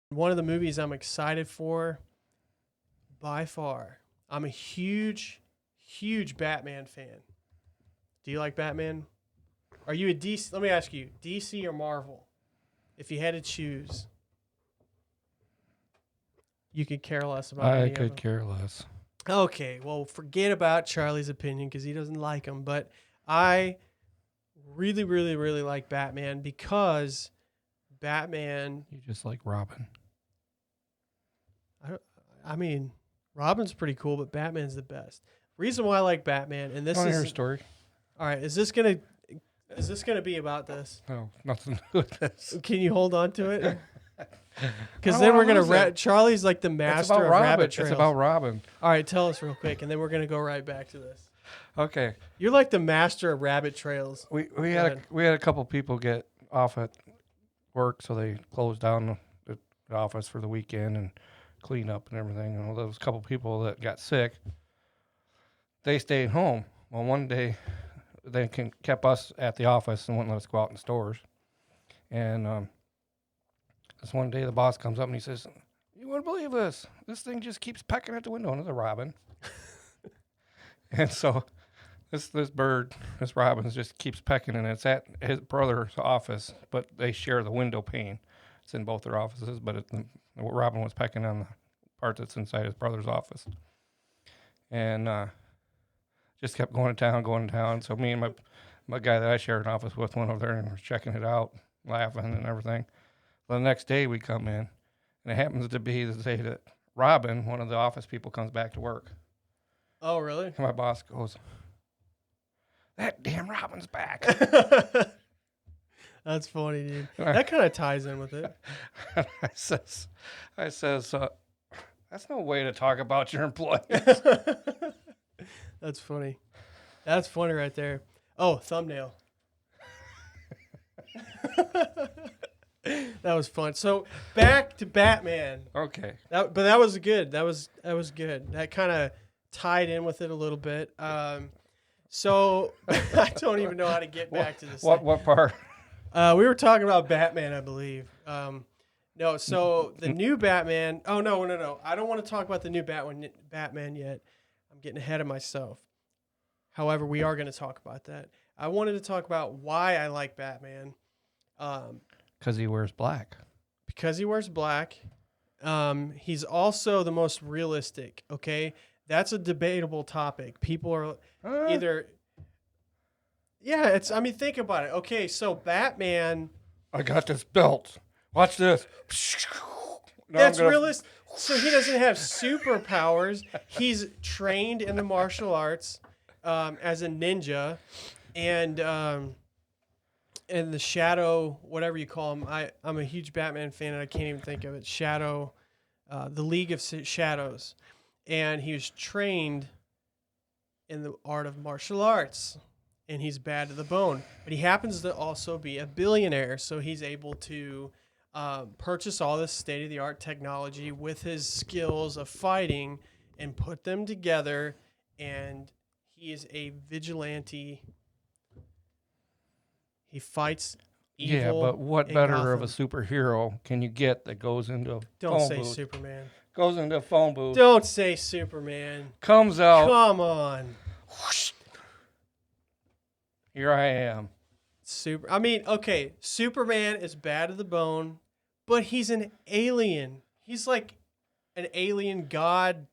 One of the movies I'm excited for by far. I'm a huge, huge Batman fan. Do you like Batman? Are you a DC? Let me ask you, DC or Marvel? If you had to choose, you could care less about I any of could them. care less. Okay, well, forget about Charlie's opinion because he doesn't like them. But I really, really, really like Batman because Batman. You just like Robin. I, I mean, Robin's pretty cool, but Batman's the best. Reason why I like Batman, and I this want to hear a is story. all right. Is this gonna be about this? No, nothing to do with this. Can you hold on to it? I Because don't then we're wanna gonna. lose it. Charlie's like the It's master about of Robin. rabbit It's trails. about Robin. All right, tell us real quick, and then we're gonna go right back to this. Okay. You're like the master of rabbit trails. We ahead. had a couple people get off at work, so they closed down the office for the weekend and clean up and everything. And there was a couple people that got sick. They stayed home. Well, one day they kept us at the office and wouldn't let us go out in stores. And this one day the boss comes up and he says, "You wouldn't believe this. This thing just keeps pecking at the window." And it's a robin. And so this robin just keeps pecking, and it's at his brother's office, but they share the window pane. It's in both their offices, but the robin was pecking on the part that's inside his brother's office. And just kept going to town. So me and my guy that I shared an office with went over there and were checking it out, laughing and everything. Well, the next day we come in, and it happens to be the day that Robin, one of the office people, comes back to work. Oh, really? And my boss goes, "That damn Robin's back." That's funny, dude. That kind of ties in with it. And I says, "That's no way to talk about your employees." That's funny. That's funny right there. Oh, thumbnail. That was fun. So back to Batman. Okay. But that was good. That was good. That kind of tied in with it a little bit. So I don't even know how to get back to this. What part? We were talking about Batman, I believe. No, so the new Batman. Oh no! I don't want to talk about the new Batman yet. I'm getting ahead of myself. However, we are going to talk about that. I wanted to talk about why I like Batman. Because he wears black. Because he wears black. He's also the most realistic. Okay, that's a debatable topic. People are either. Yeah, it's. I mean, think about it. Okay, so Batman. I got this belt. Watch this. That's realistic. So he doesn't have superpowers. He's trained in the martial arts as a ninja, and the Shadow, whatever you call him. I'm a huge Batman fan, and I can't even think of it. Shadow, the League of Shadows, and he was trained in the art of martial arts, and he's bad to the bone. But he happens to also be a billionaire, so he's able to purchase all this state-of-the-art technology with his skills of fighting and put them together, and he is a vigilante. He fights evil. Yeah, but what in better of a Gotham. superhero can you get that goes into a Don't phone say booth? Superman. Goes into a phone booth. Don't say Superman. Comes out. Come on. Here I am. Okay, Superman is bad to the bone, but he's an alien. He's like an alien god.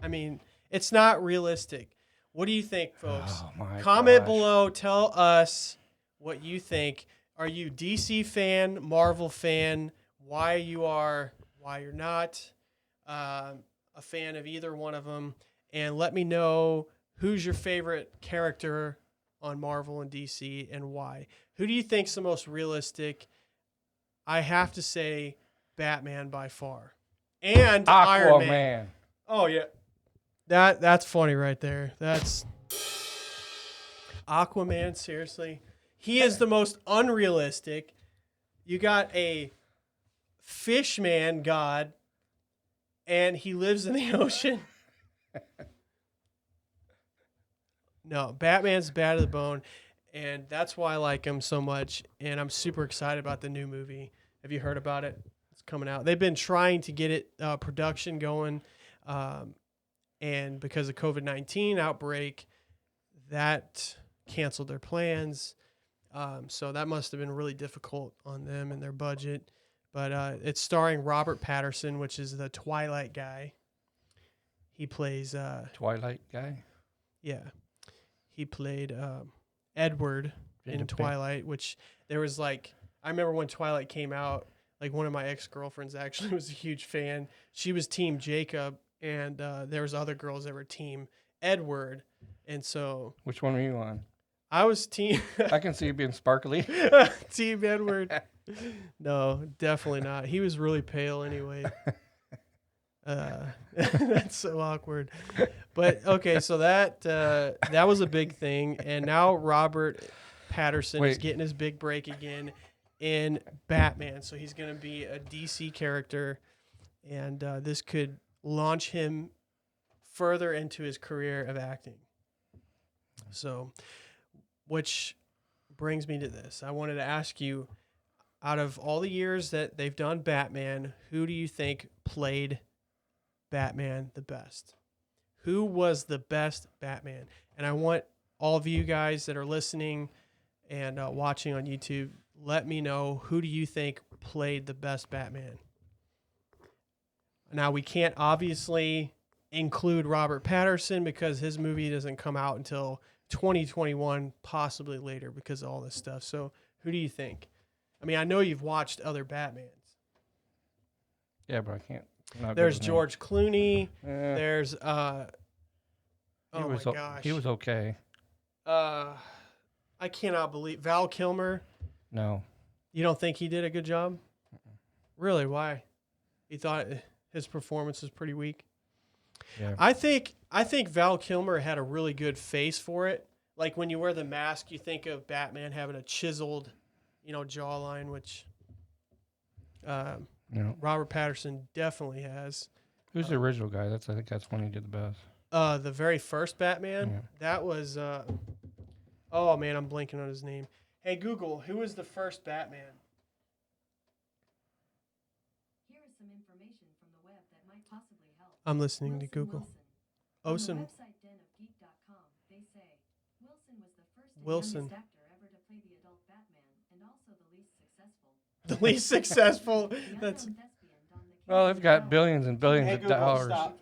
I mean, it's not realistic. What do you think, folks? Oh my Comment gosh. below. Tell us what you think. Are you DC fan, Marvel fan? Why you are, why you're not a fan of either one of them? And let me know who's your favorite character on Marvel and DC and why. Who do you think's the most realistic? I have to say Batman by far. And Iron Man. Aquaman. Oh yeah. That's funny right there. That's Aquaman, seriously. He is the most unrealistic. You got a fish man god and he lives in the ocean. No, Batman's bad to the bone, and that's why I like him so much. And I'm super excited about the new movie. Have you heard about it? coming out. They've been trying to get it production going, and because of COVID-19 outbreak, that canceled their plans. So that must have been really difficult on them and their budget. But it's starring Robert Patterson, which is the Twilight guy. He plays Twilight guy. yeah. He played Edward in Twilight, which there was like, I remember when Twilight came out, like one of my ex-girlfriends actually was a huge fan. She was team Jacob, and there was other girls that were team Edward. And so Which one were you on? I was team I can see you being sparkly. team Edward. No, definitely not. He was really pale anyway. That's so awkward. But okay, so that was a big thing, and now Robert Patterson is Wait. getting his big break again in Batman. So he's going to be a DC character, and this could launch him further into his career of acting. So, which brings me to this. I wanted to ask you, out of all the years that they've done Batman, who do you think played Batman the best? Who was the best Batman? And I want all of you guys that are listening and watching on YouTube, let me know, who do you think played the best Batman? Now, we can't obviously include Robert Patterson because his movie doesn't come out until 2021, possibly later because of all this stuff. So who do you think? I mean, I know you've watched other Batmans. Yeah, but I can't. There's George Clooney. Yeah, There's oh my gosh. he was okay. I cannot believe Val Kilmer. No, You don't think he did a good job? Really? Why? You thought his performance was pretty weak? yeah, I think Val Kilmer had a really good face for it. Like when you wear the mask, you think of Batman having a chiseled, jawline, which no. Robert Patterson definitely has. Who's the original guy? I think that's when he did the best. The very first Batman, Yeah. that was oh man, I'm blanking on his name. Hey Google, who was the first Batman? Here is some information from the web that might possibly help. I'm listening to Wilson Google. Wilson. On Osen. the website denofgeek.com, they say Wilson was the first and Wilson. youngest actor ever to play the adult Batman, and also the least successful. The least successful. The That's unknown thespian donned the Well, cape they've got and billions and billions Hey, of Google, dollars. stop.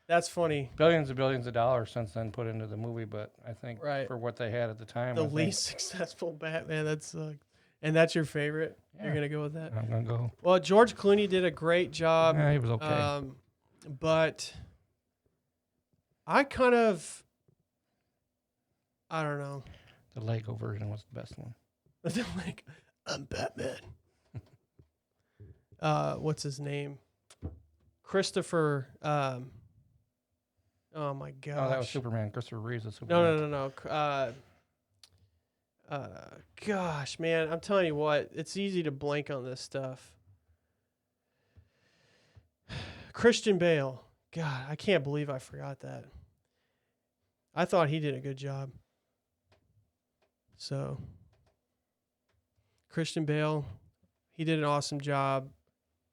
That's funny. Billions and billions of dollars since then put into the movie, but I think Right. for what they had at the time, The I think least successful Batman. That sucks. And that's your favorite? You're Yeah. gonna go with that? I'm gonna go. Well, George Clooney did a great job. Yeah, he was okay. But I don't know. The Lego version was the best one. Like, I'm Batman. What's his name? Christopher. Oh my gosh. Oh, that was Superman. Christopher Reeves was Superman. No. Gosh, man, I'm telling you what, it's easy to blank on this stuff. Christian Bale. God, I can't believe I forgot that. I thought he did a good job. So, Christian Bale, he did an awesome job.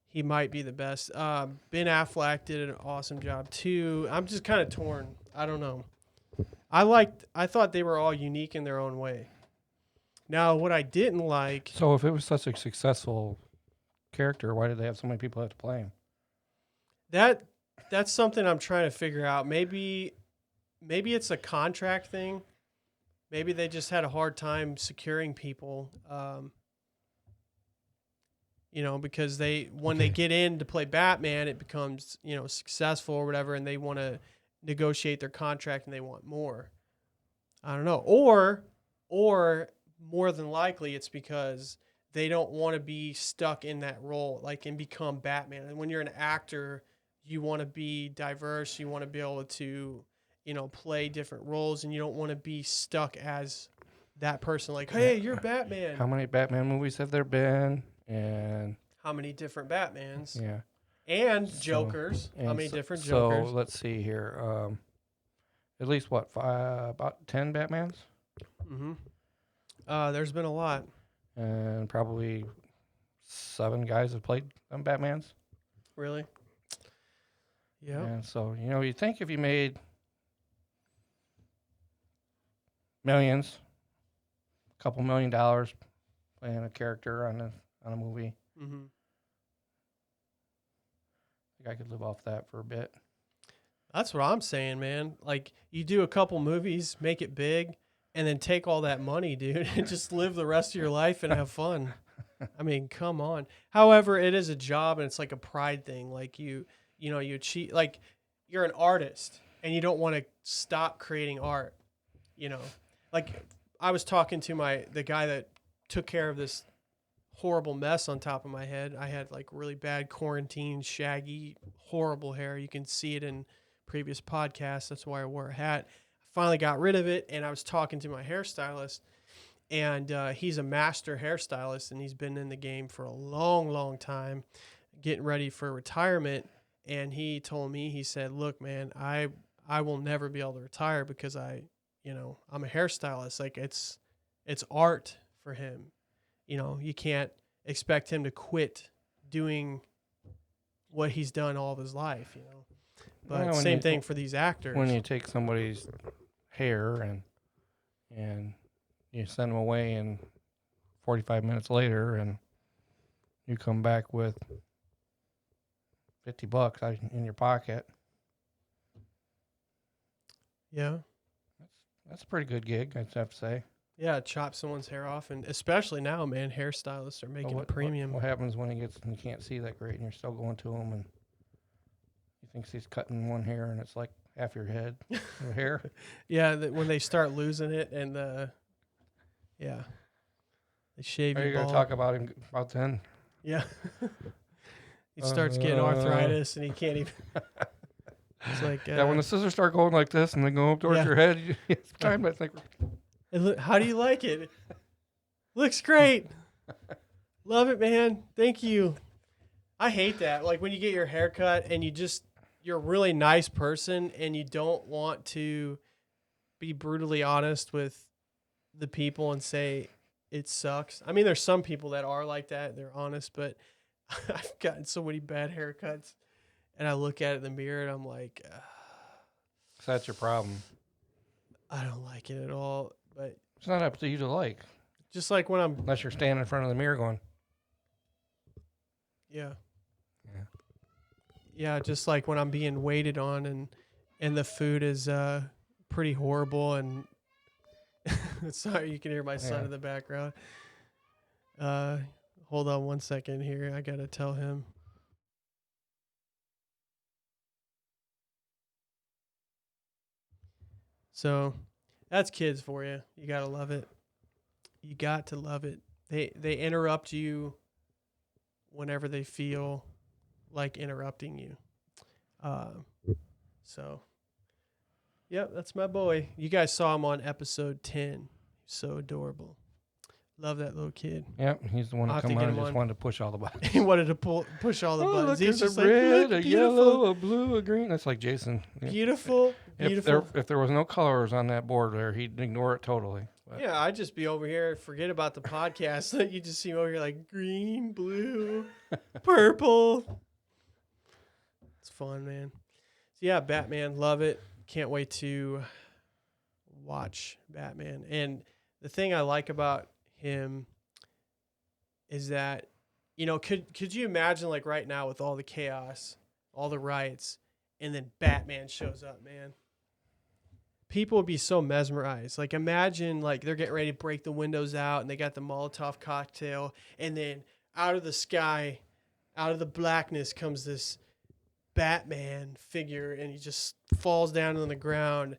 He might be the best. Ben Affleck did an awesome job too. I'm just kind of torn. I don't know. I thought they were all unique in their own way. Now, what I didn't like, So if it was such a successful character, why did they have so many people have to play him? that's something I'm trying to figure out. Maybe it's a contract thing. Maybe they just had a hard time securing people. Because when they get in to play Batman, it becomes, successful or whatever, and they want to negotiate their contract and they want more. I don't know. Or more than likely it's because they don't want to be stuck in that role, like, and become Batman. And when you're an actor, you want to be diverse. You want to be able to, play different roles, and you don't want to be stuck as that person. Like, hey, you're Batman. How many Batman movies have there been? And How many different Batmans? yeah, And Jokers. How and many different so Jokers? let's see here. At least about 10 Batmans, Mm-hmm. There's been a lot. and probably 7 guys that played them Batmans. Really? Yeah. And so, you think if you made millions, a couple $1 million playing a character on a movie, Mm-hmm. I think I could live off that for a bit. That's what I'm saying, man. Like, you do a couple movies, make it big, and then take all that money, dude, and just live the rest of your life and have fun. I mean, come on. However, it is a job and it's like a pride thing. Like you achieve, like you're an artist and you don't want to stop creating art. Like I was talking to the guy that took care of this horrible mess on top of my head. I had like really bad quarantine, shaggy, horrible hair. You can see it in previous podcasts. That's why I wore a hat. I finally got rid of it, and I was talking to my hairstylist, and he's a master hairstylist, and he's been in the game for a long, long time, getting ready for retirement. And he told me, he said, "Look, man, I will never be able to retire because I'm a hairstylist. Like it's art for him. You can't expect him to quit doing what he's done all of his life, But Well, same thing for these actors. When you take somebody's hair and you send them away, and 45 minutes later, and you come back with $50 in your pocket, Yeah. that's a pretty good gig, I'd have to say. Yeah, chop someone's hair off, and especially now, man, hairstylists are making a premium. What happens when you can't see that great, and you're still going to him, and he thinks he's cutting one hair, and it's like half your head of hair? Yeah, when they start losing it, and they shave Are your you going bald. to talk about him about then? Yeah. He starts getting arthritis, and he can't even. It's like Yeah, when the scissors start going like this and they go up towards Yeah. your head, it's time, I think. how do you like it? Looks great. Love it, man. Thank you. I hate that. Like when you get your hair cut and you're a really nice person and you don't want to be brutally honest with the people and say it sucks. I mean, there's some people that are like that. They're honest, but I've gotten so many bad haircuts and I look at it in the mirror and I'm like, So that's your problem. I don't like it at all. But It's not up to you to like, just like when I'm, unless you're standing in front of the mirror going, yeah. Yeah. Yeah, just like when I'm being waited on and the food is pretty horrible and sorry, you can hear my son Yeah. in the background. Hold on one second here. I got to tell him. So, that's kids for you. You got to love it. You got to love it. They interrupt you whenever they feel like interrupting you. So, yep, that's my boy. You guys saw him on episode 10. So adorable. Love that little kid. yep, he's the one I'll that have to come get on him and just on. wanted to push all the buttons. He wanted to push all the buttons. Look, He's there's just a like, red, look, a beautiful, yellow, a blue, a green. That's like Jason. Yeah. beautiful, beautiful. If there was no colors on that board there, he'd ignore it totally. But Yeah, I'd just be over here, forget about the podcast. You just see me over here like green, blue, purple. It's fun, man. So yeah, Batman, love it. Can't wait to watch Batman. And the thing I like about him is that, could you imagine like right now with all the chaos, all the riots, and then Batman shows up, man? People would be so mesmerized. Like imagine like they're getting ready to break the windows out and they got the Molotov cocktail and then out of the sky, out of the blackness comes this Batman figure and he just falls down on the ground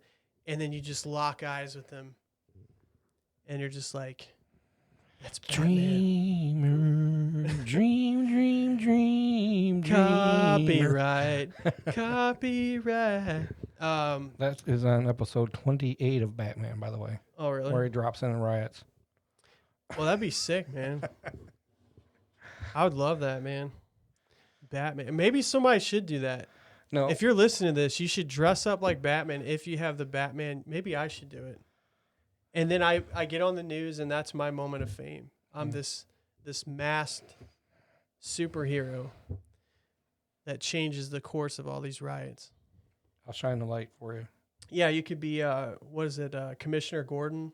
and then you just lock eyes with him. And you're just like, that's Batman. dreamer, dream. Copyright. Copyright. That is on episode 28 of Batman, by the way, Oh, really? where he drops in and riots. Well, that'd be sick, man. I would love that, man. Batman. Maybe somebody should do that. No, If you're listening to this, you should dress up like Batman if you have the Batman. Maybe I should do it. And then I get on the news, and that's my moment of fame. I'm this masked superhero that changes the course of all these riots. I'll shine the light for you. Yeah, you could be what is it, Commissioner Gordon?